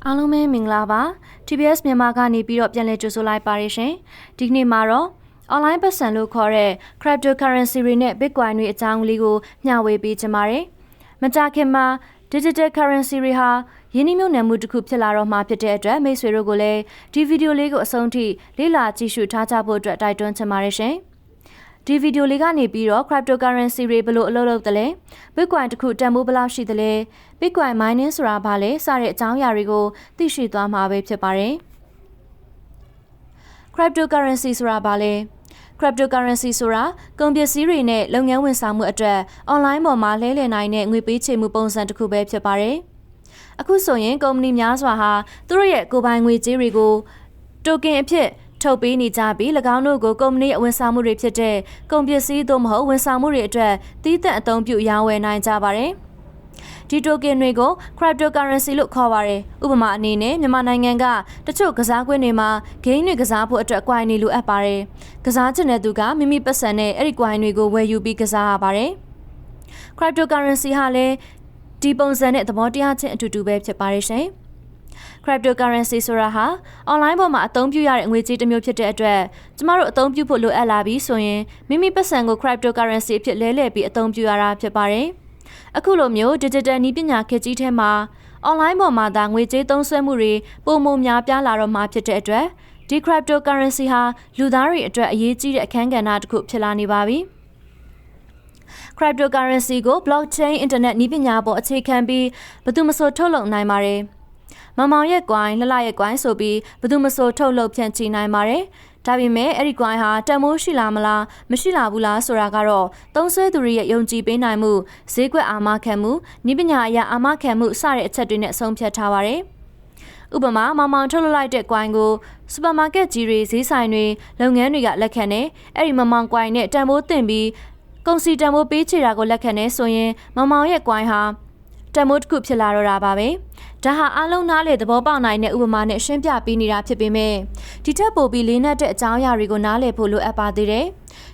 အားလုံးပဲမင်္ဂလာပါ TBS မြန်မာကနေပြီးတော့ပြန်လည်ကြိုဆိုလိုက်ပါရရှင်ဒီနေ့မှာတော့ online ပတ်စံလို့ခေါ်တဲ့ cryptocurrency တွေနဲ့ Bitcoin တွေအကြောင်းလေးကိုမျှဝေပေးချင်ပါတယ်မကြာခင်မှာ digital currency တွေဟာယင်းနှိမ့်မြုပ်နှံမှုတစ်ခုဖြစ်လာတော့မှာဖြစ်တဲ့အတွက်မိတ်ဆွေတို့ကိုလည်းဒီဗီဒီယိုလေးကိုအဆုံးထိလေ့လာကြည့်ရှုထားကြဖို့အတွက်တိုက်တွန်းချင်ပါတယ်ရှင်ဒီဗီဒီယိုလေးကနေပြီးတော့ cryptocurrency တွေဘယ်လိုအလုပ်လုပ်သလဲ Bitcoin တစ်ခုတန်ဖိုးဘယ်လောက်ရှိသလဲ Bitcoin mining ဆိုတာဘာလဲစတဲ့အကြောင်းအရာတွေကိုသိရှိသွားမှာပဲဖြစ်ပါတယ် Cryptocurrency ဆိုတာဘာလဲ Cryptocurrency ဆိုတာကုန်ပစ္စည်းတွေနဲ့လုပ်ငန်းဝန်ဆောင်မှုအတွက် online ပေါ်မှာလဲလှယ်နိုင်တဲ့ငွေပေးချေမှုပုံစံတစ်ခုပဲဖြစ်ပါတယ်အခုဆိုရင်ကုမ္ပဏီများစွာဟာသူတို့ရဲ့ကိုယ်ပိုင်ငွေကြေးတွေကို token အဖြစ်ထုတ်ပေးနေကြပြီး၎င်းတို့ကိုကုမ္ပဏီအဝန်ဆောင်မှုတွေဖြစ်တဲ့ကုန်ပစ္စည်းသို့မဟုတ်ဝန်ဆောင်မှုတွေအတွက်တည်တဲ့အသုံးပြုရောင်းဝယ်နိုင်ကြပါတယ်။ဒီ token တွေကို cryptocurrency လို့ခေါ်ပါတယ်။ဥပမာအနေနဲ့မြန်မာနိုင်ငံကတချို့ကစားကွင်းတွေမှာ game တွေကစားဖို့အတွက် coin တွေလိုအပ်ပါတယ်။ကစားချင်တဲ့သူကမိမိပတ်စံနဲ့အဲ့ဒီ coin တွေကိုဝယ်ယူပြီးကစားရပါတယ်။ cryptocurrency ဟာလည်းဒီပုံစံနဲ့သဘောတရားချင်းအတူတူပဲဖြစ်ပါတယ်ရှင်။ Cryptocurrency ဆိုတာဟာ online ပေါ်မှာအသုံးပြုရတဲ့ငွေကြေးတစ်မျိုးဖြစ်တဲ့အတွက်ကျမတို့အသုံးပြုဖို့လိုအပ်လာပြီးဆိုရင်မိမိပတ်စံကို cryptocurrency အဖြစ်လဲလှယ်ပြီးအသုံးပြုရတာဖြစ်ပါတယ်။အခုလိုမျိုး digital နည်းပညာခေတ်ကြီးထဲမှာ online ပေါ်မှာသာငွေကြေးသုံးစွဲမှုတွေပိုမိုများပြားလာတော့မှာဖြစ်တဲ့အတွက်ဒီ cryptocurrency ဟာလူသားတွေအတွက်အရေးကြီးတဲ့အခန်းကဏ္ဍတစ်ခုဖြစ်လာနေပါပြီ။ Cryptocurrency ကို blockchain internet နည်းပညာပေါ်အခြေခံပြီးဘယ်သူမှထုတ်လုပ်နိုင်ပါတယ်။မမောင်ရဲ့ coin လှလှရဲ့ coin ဆိုပြီးဘယ်သူမှထုတ်လုပ်ဖြန့်ချိနိုင်ပါတယ်။ဒါပေမဲ့အဲ့ဒီ coin ဟာတန်ဖိုးရှိလားမလားမရှိလားဘူးလားဆိုတာကတော့သုံးစွဲသူတွေရဲ့ယုံကြည်ပေးနိုင်မှုဈေးကွက်အာမခံမှုနည်းပညာအရအာမခံမှုစတဲ့အချက်တွေနဲ့ဆုံးဖြတ်ထားပါတယ်။ဥပမာမောင်ထုတ်လုပ်လိုက်တဲ့ coin ကိုစူပါမားကတ်ကြီးတွေဈေးဆိုင်တွေလုပ်ငန်းတွေကလက်ခံတယ်။အဲ့ဒီမောင် coin နဲ့တန်ဖိုးတင်ပြီးကုန်စည်တန်ဖိုးပေးချေတာကိုလက်ခံနေဆိုရင်မောင်ရဲ့ coin ဟာတန်ဖိုးတစ်ခုဖြစ်လာတော့တာပါပဲဒါဟာအားလုံးနားလေသဘောပေါက်နိုင်တဲ့ဥပမာနဲ့ရှင်းပြပေးနေတာဖြစ်ပေမဲ့ဒီထက်ပိုပြီးလေးနက်တဲ့အကြောင်းအရာတွေကိုနားလည်ဖို့လိုအပ်ပါသေးတယ်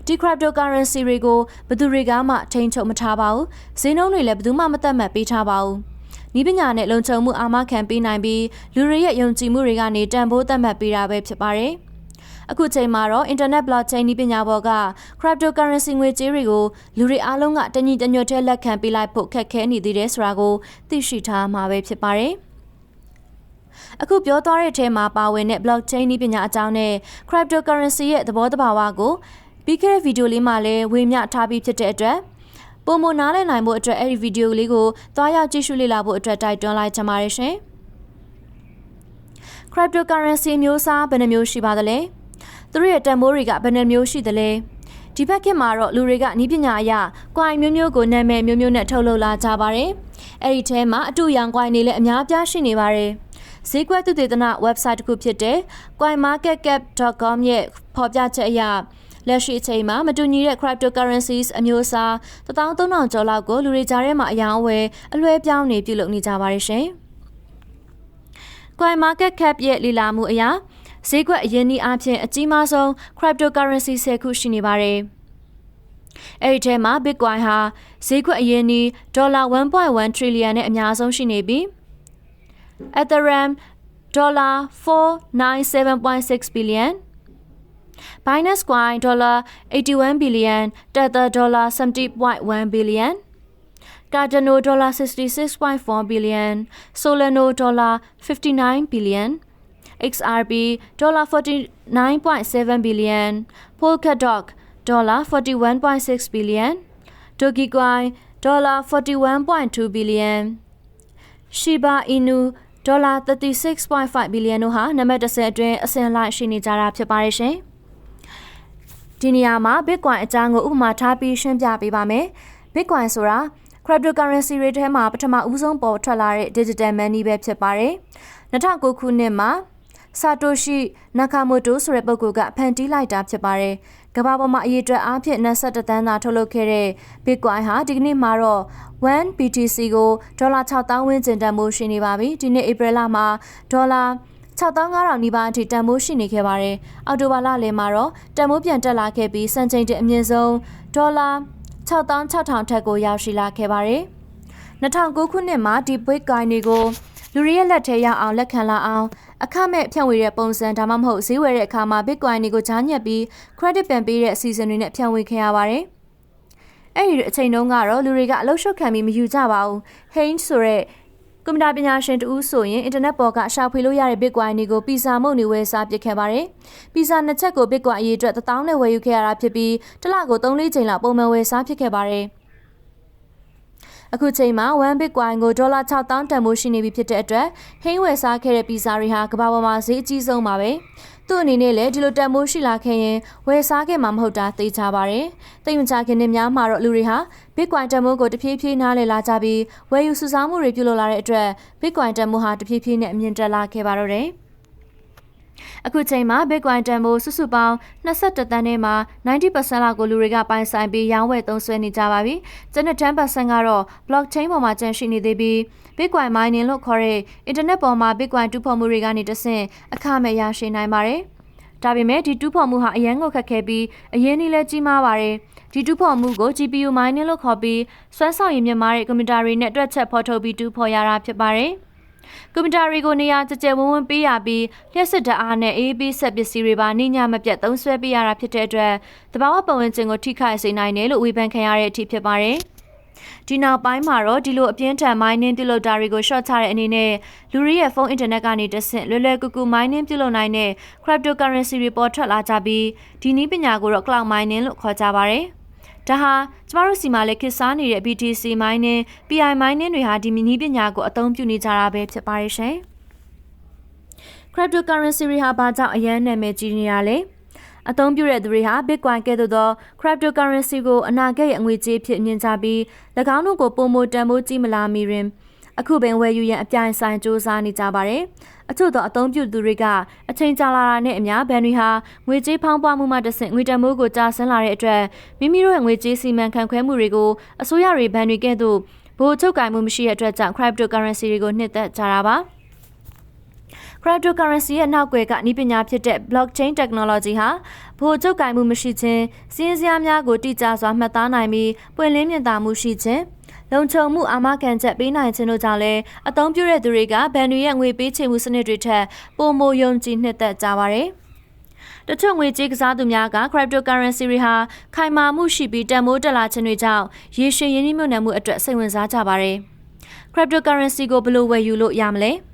ဒီ cryptocurrency တွေကိုဘယ်သူတွေကမှထိန်းချုပ်မထားပါဘူးဈေးနှုန်းတွေလည်းဘယ်သူမှမသတ်မှတ်ပေးထားပါဘူးဤပညာနဲ့လုံခြုံမှုအာမခံပေးနိုင်ပြီးလူတွေရဲ့ယုံကြည်မှုတွေကနေတန်ဖိုးသတ်မှတ်ပေးတာပဲဖြစ်ပါတယ်အခုချိန်မှာတော့ internet blockchain နည်းပညာပေါ်က cryptocurrency ငွေကြေးတွေကိုလူတွေအားလုံးကတညီတညွတ်တည်းလက်ခံပေးလိုက်ဖို့ခက်ခဲနေသေးတယ်ဆိုတာကိုသိရှိထားမှာပဲဖြစ်ပါတယ်။အခုပြောသွားတဲ့အထဲမှာပါဝင်တဲ့ blockchain နည်းပညာအကြောင်းနဲ့ cryptocurrency ရဲ့သဘောတဘာဝကိုပြီးခဲ့တဲ့ဗီဒီယိုလေးမှာလည်းဝေမျှထားပြီးဖြစ်တဲ့အတွက်ပုံမနားလည်နိုင်ဖို့အတွက်အဲ့ဒီဗီဒီယိုလေးကိုသွားရောက်ကြည့်ရှုလေ့လာဖို့အတွက်တိုက်တွန်းလိုက်ချင်ပါတယ်ရှင်။ cryptocurrency မျိုးစားဘယ်နှမျိုးရှိပါသလဲ။သူတို့ရဲ့တန်ဖိုးတွေကဘယ်နှမျိုးရှိသလဲဒီဘက်ခေတ်မှာတော့လူတွေကနည်းပညာအရ coin မျိုးမျိုးကိုနာမည်မျိုးမျိုးနဲ့ထုတ်လုပ်လာကြပါတယ်အဲ့ဒီထဲမှာအတူရောင် coin တွေလည်းအများအပြားရှိနေပါတယ်ဈေးကွက်သုတေသန website တစ်ခုဖြစ်တဲ့ coinmarketcap.com ရဲ့ဖော်ပြချက်အရလက်ရှိအချိန်မှာမတူညီတဲ့ cryptocurrencies အမျိုးအစား13,000ကျော်လောက်ကိုလူတွေကြားထဲမှာအယောင်အဝယ်အလွှဲပြောင်းနေပြုလုပ်နေကြပါတယ်ရှင် coinmarketcap ရဲ့လေ့လာမှုအရဈေးကွက်အရင်းနှီးအဖြစ်အကြီးမားဆုံး cryptocurrency 10 ခုရှိနေပါတယ်။အဲဒီထဲမှာ Bitcoin ဟာဈေးကွက်အရင်းနှီးဒေါ်လာ 1.1 trillion နဲ့အများဆုံးရှိနေပြီး Ethereum ဒေါ်လာ 497.6 billion Binance Coin ဒေါ်လာ 81 billion Tether ဒေါ်လာ 70.1 billion Cardano ဒေါ်လာ 66.4 billion Solana ဒေါ်လာ 59 billion XRP $49.7 billion, Polkadot $41.6 billion, Dogecoin $41.2 billion, Shiba Inu $36.5 billion တို့ဟာနံပါတ်10အတွင်းအစဉ်လိုက်ရှိနေကြတာဖြစ်ပါတယ်ရှင်။ဒီနေရာမှာ Bitcoin အကြောင်းကိုဥပမာထားပြီးရှင်းပြပေးပါမယ်။ Bitcoin ဆိုတာ cryptocurrency တွေထဲမှာပထမဦးဆုံးပေါ်ထွက်လာတဲ့ digital money ပဲဖြစ်ပါတယ်။2009ခုနှစ်မှာဆာတိုရှိနာကာမိုတိုဆိုတဲ့ပုဂ္ဂိုလ်ကဖန်တီးလိုက်တာဖြစ်ပါတယ်။ကမ္ဘာပေါ်မှာအရေးအတွက်အားဖြင့်21သန်းသာထုတ်လုပ်ခဲ့တဲ့ Bitcoin ဟာဒီကနေ့မှာတော့1 BTC ကိုဒေါ်လာ 6,000 ဝန်းကျင်တန်ဖိုးရှိနေပါပြီ။ဒီနေ့ဧပြီလမှာဒေါ်လာ 65,000 နီးပါးအထိတန်ဖိုးရှိနေခဲ့ပါတယ်။အောက်တိုဘာလလယ်မှာတော့တန်ဖိုးပြန်တက်လာခဲ့ပြီးစံချိန်တင်အမြင့်ဆုံးဒေါ်လာ 66,000 ထက်ကိုရောက်ရှိလာခဲ့ပါတယ်။2009ခုနှစ်မှာဒီ Bitcoin တွေကို လူတွေရဲ့လက်ထဲရောက်အောင်လက်ခံလာအောင်အခမဲ့ဖြန့်ဝေတဲ့ပုံစံဒါမှမဟုတ်ဈေးဝယ်တဲ့အခါမှာ Bitcoin တွေကိုကြားညက်ပြီး credit ပြန်ပေးတဲ့အစီအစဉ်တွေနဲ့ဖြန့်ဝေခဲ့ရပါတယ်။အဲ့ဒီအချိန်တုန်းကတော့လူတွေကအလုပ်ရှုပ်ခံပြီးမယူကြပါဘူး။ Haynes ဆိုတဲ့ကွန်ပျူတာပညာရှင်တူဦးဆိုရင်အင်တာနက်ပေါ်ကရှာဖွေလို့ရတဲ့ Bitcoin တွေကိုပီဇာမုန့်တွေဝယ်စားပစ်ခဲ့ပါတယ်။ပီဇာ2ချက်ကို Bitcoin အရေးအတွက်1000နဲ့ဝယ်ယူခဲ့ရတာဖြစ်ပြီးတစ်လကို3-4ချိန်လောက်ပုံမှန်ဝယ်စားဖြစ်ခဲ့ပါတယ်။အခုချိန်မှာ1 Bitcoin ကိုဒေါ်လာ6000တန်ဖိုးရှိနေပြီဖြစ်တဲ့အတွက်ဟိန်းဝယ်စားခဲ့တဲ့ပီဇာတွေဟာကမ္ဘာပေါ်မှာဈေးအကြီးဆုံးပါပဲ။သူ့အနေနဲ့လည်းဒီလိုတန်ဖိုးရှိလာခဲ့ရင်ဝယ်စားခဲ့မှာမဟုတ်တာသိကြပါတယ်။သိမကြခင်နှစ်များမှာတော့လူတွေဟာ Bitcoin တန်ဖိုးကိုတဖြည်းဖြည်းနားလည်လာကြပြီးဝယ်ယူစုဆောင်းမှုတွေပြုလုပ်လာတဲ့အတွက် Bitcoin တန်ဖိုးဟာတဖြည်းဖြည်းနဲ့အမြင့်တက်လာခဲ့ပါတော့တယ်။အခုချိန်မှာ Bitcoin တန်ဖိုးစုစုပေါင်း21တန်းထဲမှာ 90% လောက်ကိုလူတွေကပိုင်ဆိုင်ပြီးရောင်းဝယ်သုံးစွဲနေကြပါပြီ။ကျန်တဲ့ 10% ကတော့ blockchain ပေါ်မှာကျန်ရှိနေသေးပြီး Bitcoin mining လို့ခေါ်တဲ့ internet ပေါ်မှာ Bitcoin တူးဖော်မှုတွေကနေတဆင့်အခမဲ့ရရှိနိုင်ပါတယ်။ဒါပေမဲ့ဒီတူးဖော်မှုဟာအရန်ကိုခက်ခဲပြီးအရင်းနှီးလည်းကြီးမားပါတယ်။ဒီတူးဖော်မှုကို GPU mining လို့ခေါ်ပြီးစွမ်းဆောင်ရည်မြင့်မားတဲ့ကွန်ပျူတာတွေနဲ့တွက်ချက်ဖော်ထုတ်ပြီးတူးဖော်ရတာဖြစ်ပါတယ်။ကွန်ပျူတာတွေကိုနေရာကျကျဝန်းဝန်းပေးရပြီးလျှက်စစ်ဓာတ်အားနဲ့ AAP ဆက်ပစ္စည်းတွေပါနှိမ့်ညမပြတ်သုံးစွဲပေးရတာဖြစ်တဲ့အတွက်တဘာဝပတ်ဝန်းကျင်ကိုထိခိုက်စေနိုင်တယ်လို့ဝေဖန်ခံရတဲ့အထိဖြစ်ပါတယ်။ဒီနောက်ပိုင်းမှာတော့ဒီလိုအပြင်းထန် mining ပြုလုပ်တာတွေကို short ချတဲ့အနေနဲ့လူတွေရဲ့ဖုန်းအင်တာနက်ကနေတဆင့်လွယ်လွယ်ကူကူ mining ပြုလုပ်နိုင်တဲ့ cryptocurrency တွေပေါ်ထွက်လာကြပြီးဒီနည်းပညာကိုတော့ cloud mining လို့ခေါ်ကြပါတယ်။ဒါဟာကျမတို့စီမှာလည်းခေတ်စားနေတဲ့ BTC mining, PI mining တွေဟာဒီနည်းပညာကိုအသုံးပြုနေကြတာပဲဖြစ်ပါတယ်ရှင်။ cryptocurrency တွေဟာဘာကြောင့်အရန်နာမည်ကြီးနေရလဲ။အသုံးပြုတဲ့သူတွေဟာ Bitcoin ကဲ့သို့သော cryptocurrency ကိုအနာဂတ်ရဲ့အငွေကြေးဖြစ်မြင်ကြပြီး၎င်းတို့ကိုပုံမတန်ဖိုးကြီးမလာမီတွင်အခုပင်ဝယ်ယူရန်အပြိုင်ဆိုင်စ조사နေကြပါတယ်။အချို့သောအသုံးပြုသူတွေကအချိန်ကြာလာတာနဲ့အမျှဘဏ်တွေဟာငွေကြေးဖောင်းပွားမှုမှတဆင့်ငွေတန်ဖိုးကိုကျဆင်းလာတဲ့အတွက်မိမိတို့ရဲ့ငွေကြေးစီမံခန့်ခွဲမှုတွေကိုအစိုးရတွေဘဏ်တွေကဲ့သို့ဗဟိုချုပ်ကိုင်မှုမရှိတဲ့အတွက်ကြောင့် cryptocurrency တွေကိုနှစ်သက်ကြတာပါ။ cryptocurrency ရဲ့နောက်ွယ်ကနည်းပညာဖြစ်တဲ့ blockchain technology ဟာဗဟိုချုပ်ကိုင်မှုမရှိခြင်းစီးရင်စရာများကိုတိကျစွာမှတ်သားနိုင်ပြီးပွင့်လင်းမြင်သာမှုရှိခြင်းလုံခြုံမှုအာမခံချက်ပေးနိုင်ခြင်းတို့ကြောင့်လည်းအသုံးပြုတဲ့သူတွေကဘဏ်တွေရဲ့ငွေပေးချေမှုစနစ်တွေထက်ပိုမိုယုံကြည်နှစ်သက်ကြပါတယ်။တချို့ငွေကြေးကစားသူများက cryptocurrency တွေဟာခိုင်မာမှုရှိပြီးတန်ဖိုးတက်လာခြင်းတွေကြောင့်ရေရှည်ရင်းနှီးမြှုပ်နှံမှုအတွက်စိတ်ဝင်စားကြပါတယ်။ cryptocurrency ကိုဘယ်လိုဝယ်ယူလို့ရမလဲ။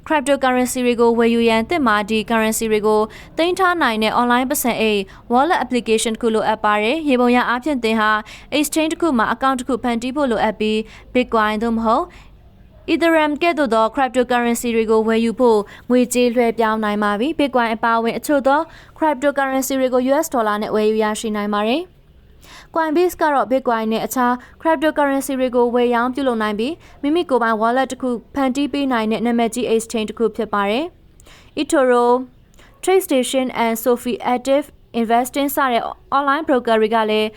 cryptocurrency တွေကိုဝယ်ယူရန်သင့်မာဒီ currency တွေကိုသိမ်းထားနိုင်တဲ့ online ပတ်စံအိတ် wallet application တစ်ခုလိုအပ်ပါတယ်။ရေပုံရအားဖြင့်သင်ဟာ exchange တစ်ခုမှာ account တစ်ခုဖန်တီးဖို့လိုအပ်ပြီး Bitcoin သို့မဟုတ် Ethereum ကဲ့သို့သော cryptocurrency တွေကိုဝယ်ယူဖို့ငွေကြေးလွှဲပြောင်းနိုင်ပါပြီ။ Bitcoin အပါအဝင်အချို့သော cryptocurrency တွေကို US ဒေါ်လာနဲ့ဝယ်ယူရရှိနိုင်ပါတယ်။ Coinbase ကတော့ Bitcoin နဲ့အခြား cryptocurrency တွေကိုဝယ်ရောင်းပြုလုပ်နိုင်ပြီးမိမိကိုယ်ပိုင် wallet တစ်ခုဖန်တီးပေးနိုင်တဲ့နာမည်ကြီး exchange တစ်ခုဖြစ်ပါတယ်။ eToro, TradeStation and Sophie Active Investing စတဲ့ online broker တွေကလည်း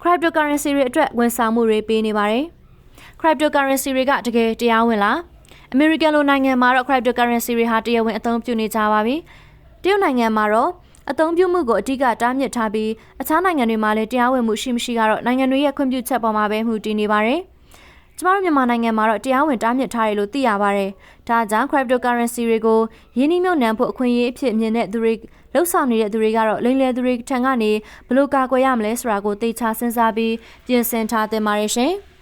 cryptocurrency တွေအတွက်ဝန်ဆောင်မှုတွေပေးနေပါတယ်။ cryptocurrency တွေကတကယ်တရားဝင်လား။ American လိုနိုင်ငံမှာတော့ cryptocurrency တွေဟာတရားဝင်အသုံးပြုနေကြပါပြီ။တရုတ်နိုင်ငံမှာတော့အသုံးပြုမှုကိုအဓိကတားမြစ်ထားပြီးအခြားနိုင်ငံတွေမှာလည်းတရားဝင်မှုရှိမရှိကတော့နိုင်ငံတွေရဲ့ခွင့်ပြုချက်ပေါ်မှာပဲမှုတည်နေပါတယ်။ကျမတို့မြန်မာနိုင်ငံမှာတော့တရားဝင်တားမြစ်ထားတယ်လို့သိရပါတယ်။ဒါကြောင့် cryptocurrency တွေကိုရင်းနှီးမြှုပ်နှံဖို့အခွင့်အရေးအဖြစ်မြင်တဲ့သူတွေလှုပ်ဆောင်နေတဲ့သူတွေကတော့လိမ်လည်သူတွေထံကနေဘယ်လိုကာကွယ်ရမလဲဆိုတာကိုသိချစဉ်းစားပြီးပြင်ဆင်ထားသင့်ပါတယ်ရှင်။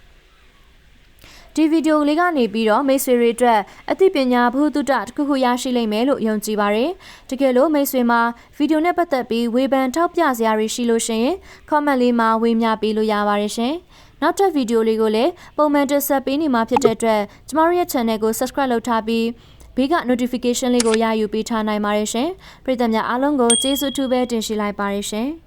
ဒီဗီဒီယိုလေးကနေပြီးတော့မိတ်ဆွေတွေအတွက်အသိပညာဘုသူတတစ်ခုခုရရှိလိမ့်မယ်လို့ယုံကြည်ပါတယ်။တကယ်လို့မိတ်ဆွေမှာဗီဒီယိုနဲ့ပတ်သက်ပြီးဝေဖန်ထောက်ပြစရာတွေရှိလို့ရှိရင် comment လေးမှာဝေမျှပေးလို့ရပါတယ်ရှင်။နောက်ထပ်ဗီဒီယိုလေးကိုလည်းပုံမှန်တင်ဆက်ပေးနေမှာဖြစ်တဲ့အတွက်ကျမတို့ရဲ့ channel ကို subscribe လုပ်ထားပြီးဘေးက notification လေးကိုရယူပေးထားနိုင်ပါတယ်ရှင်။ပရိသတ်များအားလုံးကိုကျေးဇူးအထူးပဲတင်ရှိလိုက်ပါတယ်ရှင်။